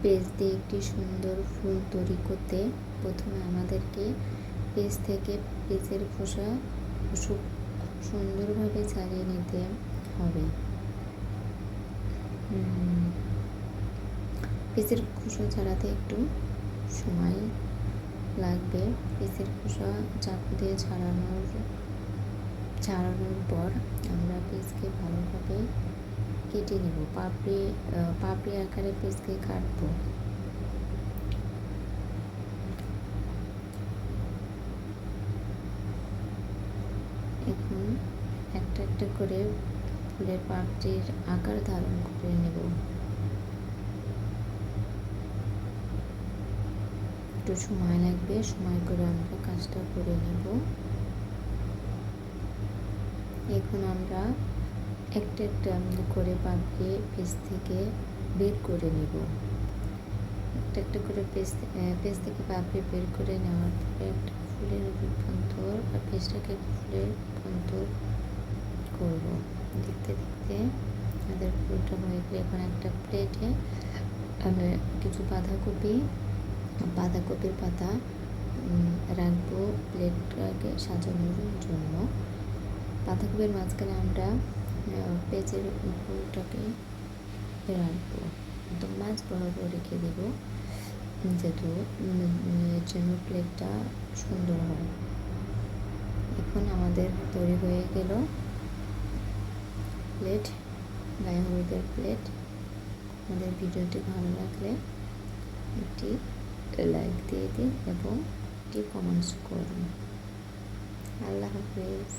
Page দিয়ে একটি সুন্দর ফুল তৈরি করতে প্রথমে আমাদেরকে পেজ থেকে পেজের খোসা খুব সুন্দরভাবে ছাড়িয়ে নিতে হবে। পেজের খোসা ছাড়াতে একটু সময় লাগবে। পেজের খোসা চাকু দিয়ে ছাড়ানোর পর আমরা পেজকে ভালোভাবে কেটে নেব। পাপড়ি আকারে পেজকে কাটবো। এখন একটা একটা করে ফুলের পাপড়ির আকার ধারণ করে নেব। একটু সময় লাগবে, সময় করে আমরা কাজটা করে নেব। এখন আমরা একটা একটা করে পাপড়ি পেজ থেকে বের করে নেব। একটা একটা করে পেজ থেকে পাপড়ি বের করে নেওয়ার পরে একটা ফুলের রূপান্তর আর পেজটাকে ফুলের রূপান্তর করব। দেখতে দেখতে আমাদের ফুলটা হয়ে গেলে এখন একটা প্লেটে আমরা কিছু বাঁধাকপির পাতা রাখবো প্লেটটাকে সাজানোর জন্য। বাঁধাকপির মাঝখানে আমরা পেঁচের ফুলটাকে রাখবো, একদম মাছ বরাবর রেখে দেব, যেন প্লেটটা সুন্দর হয়। এখন আমাদের তৈরি হয়ে গেল প্লেট, গায়ে হলুদের প্লেট। আমাদের ভিডিওটি ভালো লাগলে একটি লাইক দিয়ে দিন এবং একটি কমেন্টস করুন। আল্লাহ হাফেজ।